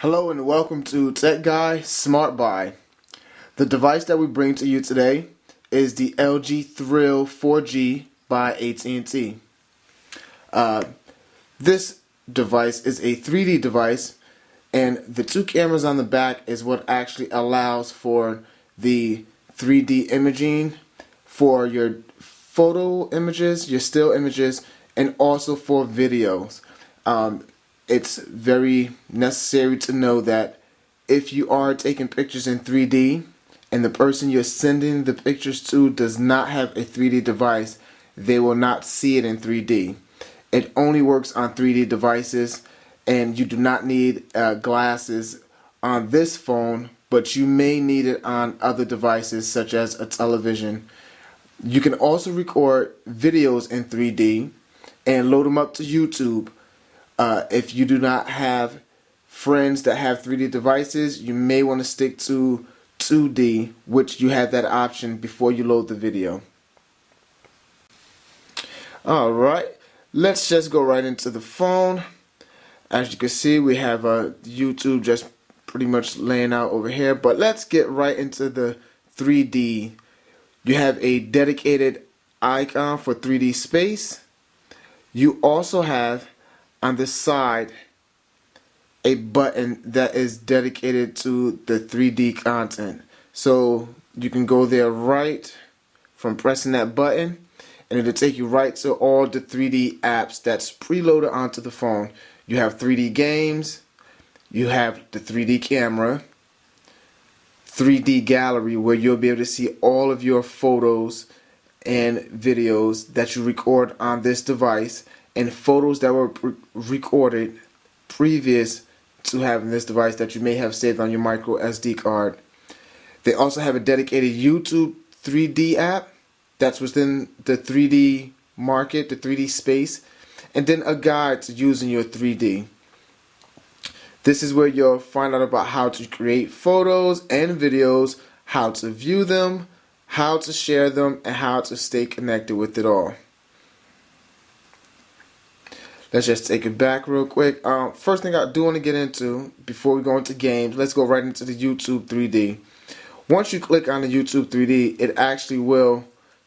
Hello and welcome to TechGuySmartBuy. The device that we bring to you today is the LG Thrill 4G by AT&T. This device is a 3D device, and the two cameras on the back is what actually allows for the 3D imaging for your photo images, your still images, and also for videos. It's very necessary to know that if you are taking pictures in 3D and the person you're sending the pictures to does not have a 3D device, they will not see it in 3D. It only works on 3D devices, and you do not need glasses on this phone, but you may need it on other devices such as a television. You can also record videos in 3D and load them up to YouTube. If you do not have friends that have 3D devices, you may want to stick to 2D, which you have that option before you load the video. Alright, let's just go right into the phone. As you can see, we have YouTube just pretty much laying out over here, but let's get right into the 3D. You have a dedicated icon for 3D space. You also have on the side a button that is dedicated to the 3D content. So you can go there right from pressing that button, and it'll take you right to all the 3D apps that's preloaded onto the phone. You have 3D games, you have the 3D camera, 3D gallery where you'll be able to see all of your photos and videos that you record on this device, and photos that were recorded previous to having this device that you may have saved on your micro SD card. They also have a dedicated YouTube 3D app that's within the 3D market, the 3D space, and then a guide to using your 3D. This is where you'll find out about how to create photos and videos, how to view them, how to share them, and how to stay connected with it all. Let's just take it back real quick. First thing I do want to get into before we go into games, let's go right into the YouTube 3D. Once you click on the YouTube 3D, it actually will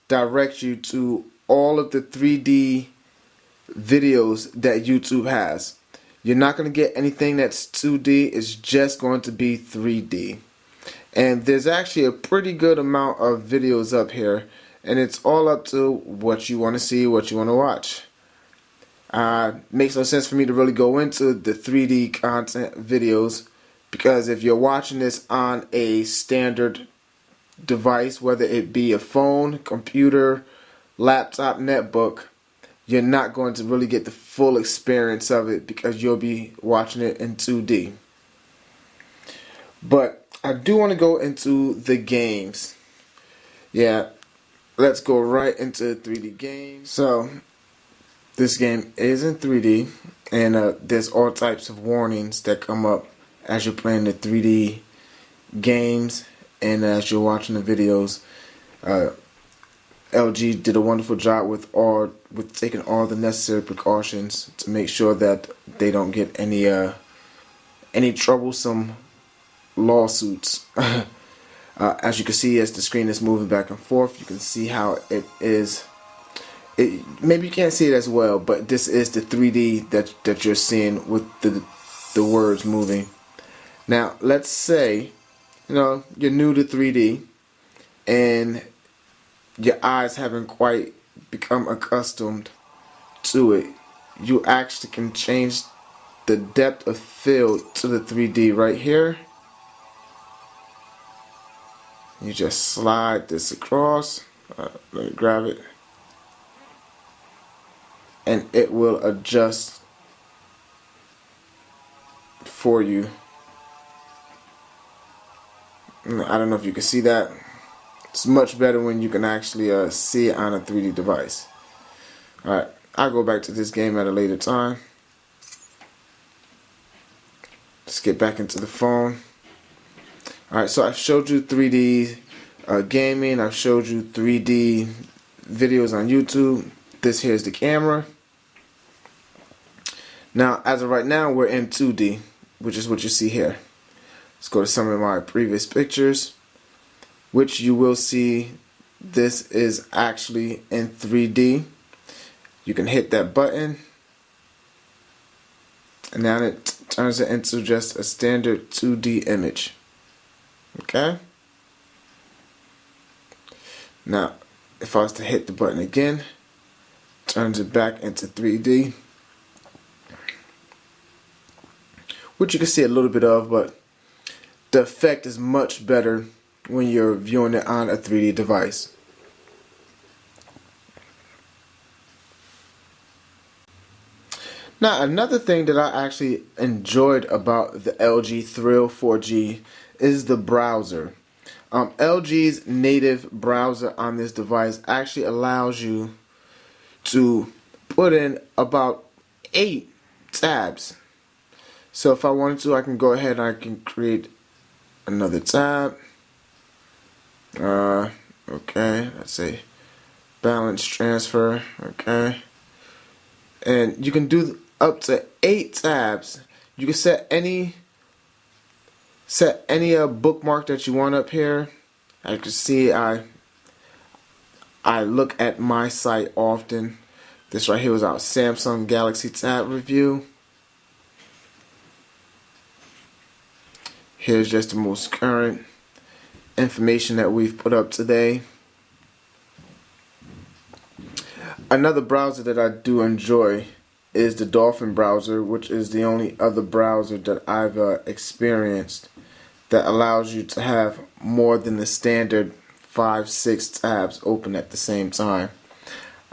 direct you to all of the 3D videos that YouTube has. You're not going to get anything that's 2D, it's just going to be 3D. And there's actually a pretty good amount of videos up here, and it's all up to what you want to see, what you want to watch. Makes no sense for me to really go into the 3D content videos, because if you're watching this on a standard device, whether it be a phone, computer, laptop, netbook, you're not going to really get the full experience of it because you'll be watching it in 2D. But I do want to go into the games. Yeah, let's go right into 3D games. So this game is in 3D, and there's all types of warnings that come up as you're playing the 3D games and as you're watching the videos. LG did a wonderful job with taking all the necessary precautions to make sure that they don't get any troublesome lawsuits. As you can see, as the screen is moving back and forth, you can see how it is. Maybe you can't see it as well, but this is the 3D that you're seeing with the words moving. Now, let's say you're new to 3D and your eyes haven't quite become accustomed to it. You actually can change the depth of field to the 3D right here. You just slide this across. Let me grab it. And it will adjust for you. I don't know if you can see that. It's much better when you can actually see it on a 3D device. Alright, I'll go back to this game at a later time. Let's get back into the phone. Alright, so I've showed you 3D gaming. I've showed you 3D videos on YouTube. This here is the camera. Now, as of right now, we're in 2D. which is what you see here. Let's go to some of my previous pictures, which you will see this is actually in 3D. You can hit that button and now it turns it into just a standard 2D image. Okay? Now, if I was to hit the button again, turns it back into 3D, which you can see a little bit of, but the effect is much better when you're viewing it on a 3D device. Now, another thing that I actually enjoyed about the LG Thrill 4G is the browser. LG's native browser on this device actually allows you to put in about 8 tabs. So if I wanted to, I can go ahead and I can create another tab. Okay, let's say balance transfer. Okay, and you can do up to 8 tabs. You can set any bookmark that you want up here. As you can see, I look at my site often. This right here was our Samsung Galaxy Tab review. Here's just the most current information that we've put up today. Another browser that I do enjoy is the Dolphin browser, which is the only other browser that I've experienced that allows you to have more than the standard 5-6 tabs open at the same time.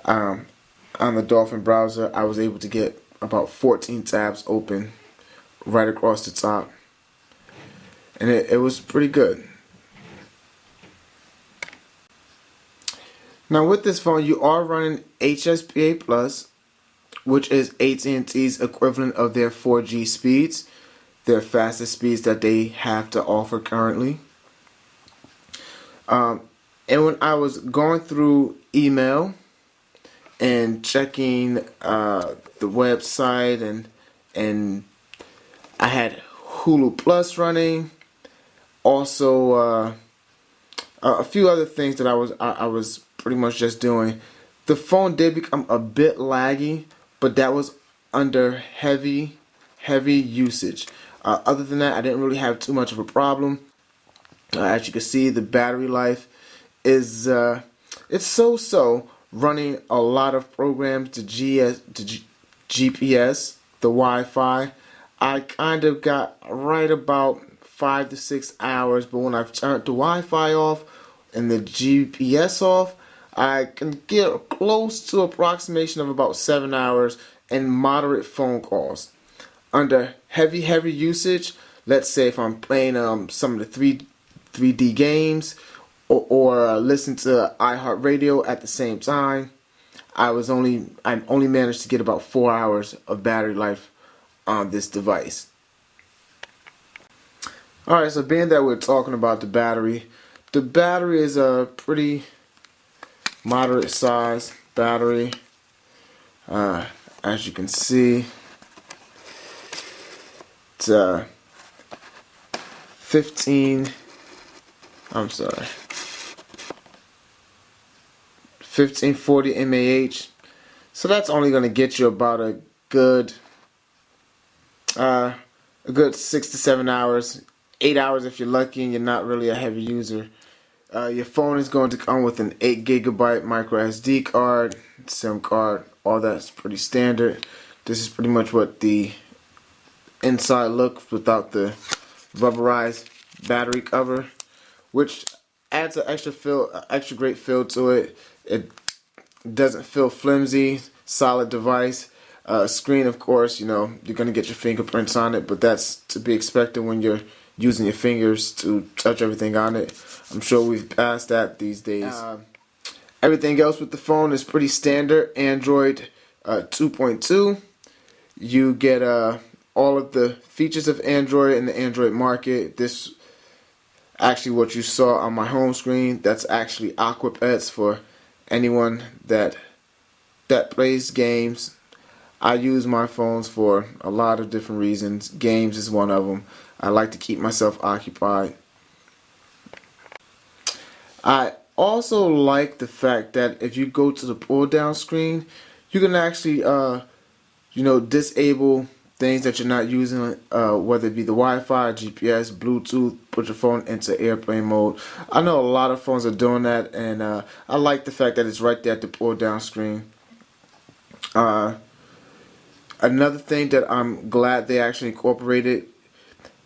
On the Dolphin browser, I was able to get about 14 tabs open right across the top, and it was pretty good. Now with this phone, you are running HSPA Plus, which is AT&T's equivalent of their 4G speeds, their fastest speeds that they have to offer currently. And when I was going through email and checking the website, and I had Hulu Plus running, also a few other things that I was pretty much just doing. The phone did become a bit laggy, but that was under heavy usage. Other than that, I didn't really have too much of a problem. As you can see, the battery life is it's so-so. Running a lot of programs, the GPS, the Wi-Fi, I kind of got right about 5 to 6 hours. But when I've turned the Wi-Fi off and the GPS off, I can get close to approximation of about 7 hours and moderate phone calls. Under heavy usage, let's say if I'm playing some of the 3D games or listen to iHeartRadio at the same time, I only managed to get about 4 hours of battery life on this device. Alright, so being that we're talking about the battery is a pretty moderate size battery. As you can see, it's 1540 mAh. So that's only going to get you about a good 6 to 7 hours, 8 hours if you're lucky and you're not really a heavy user. Your phone is going to come with an 8 GB micro SD card, SIM card, all that's pretty standard. This is pretty much what the inside looks without the rubberized battery cover, which adds an extra great feel to it. It doesn't feel flimsy, solid device. Screen, of course, you're going to get your fingerprints on it, but that's to be expected when you're using your fingers to touch everything on it. I'm sure we've passed that these days. Everything else with the phone is pretty standard. Android 2.2. You get all of the features of Android in the Android market. This actually what you saw on my home screen. That's actually Aqua Pets for anyone that plays games. I use my phones for a lot of different reasons. Games is one of them. I like to keep myself occupied. I also like the fact that if you go to the pull down screen, you can actually disable things that you're not using, whether it be the Wi-Fi, GPS, Bluetooth, put your phone into airplane mode. I know a lot of phones are doing that, and I like the fact that it's right there at the pull down screen. Another thing that I'm glad they actually incorporated,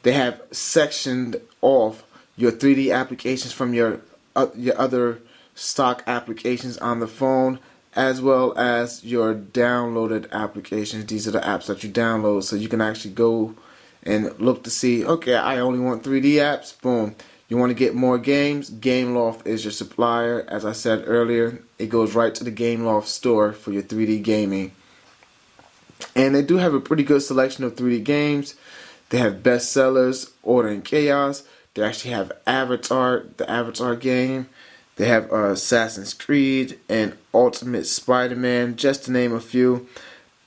they have sectioned off your 3D applications from your other stock applications on the phone, as well as your downloaded applications. These are the apps that you download, so you can actually go and look to see, okay, I only want 3D apps. Boom. You want to get more games? GameLoft is your supplier. As I said earlier, it goes right to the GameLoft store for your 3D gaming. And they do have a pretty good selection of 3D games. They have bestsellers, Order and Chaos. They actually have Avatar, the Avatar game. They have Assassin's Creed and Ultimate Spider-Man, just to name a few.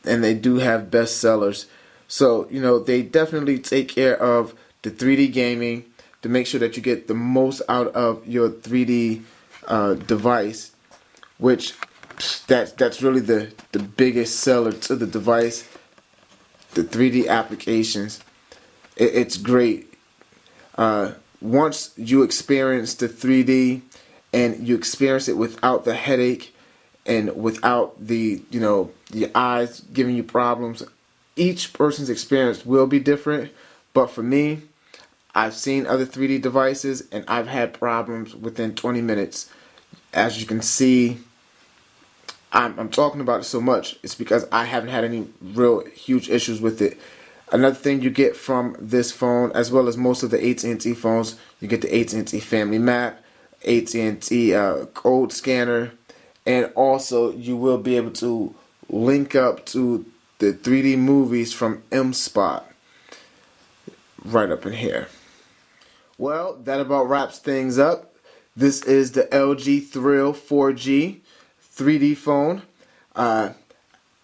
And they do have bestsellers. So, they definitely take care of the 3D gaming to make sure that you get the most out of your 3D device, which that's really the biggest seller to the device. The 3D applications, it's great. Once you experience the 3D and you experience it without the headache and without the your eyes giving you problems, each person's experience will be different. But for me, I've seen other 3D devices and I've had problems within 20 minutes. As you can see, I'm talking about it so much. It's because I haven't had any real huge issues with it. Another thing you get from this phone, as well as most of the AT&T phones, you get the AT&T Family Map, AT&T code scanner, and also you will be able to link up to the 3D movies from M-Spot right up in here. Well, that about wraps things up. This is the LG Thrill 4G 3D phone.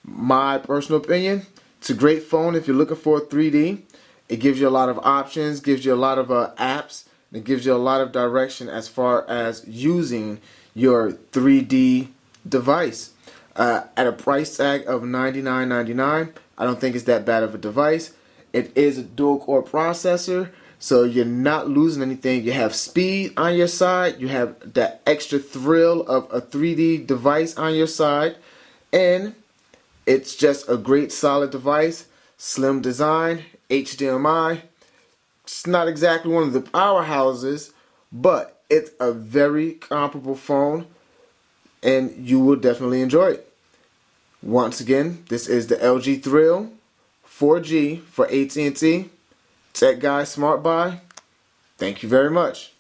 My personal opinion, it's a great phone if you're looking for 3D. It gives you a lot of options, gives you a lot of apps, and it gives you a lot of direction as far as using your 3D device. At a price tag of $99.99, I don't think it's that bad of a device. It is a dual-core processor, so you're not losing anything. You have speed on your side. You have that extra thrill of a 3D device on your side. And it's just a great solid device. Slim design, HDMI. It's not exactly one of the powerhouses, but it's a very comparable phone, and you will definitely enjoy it. Once again, this is the LG Thrill 4G for AT&T. TechGuySmartBuy. Thank you very much.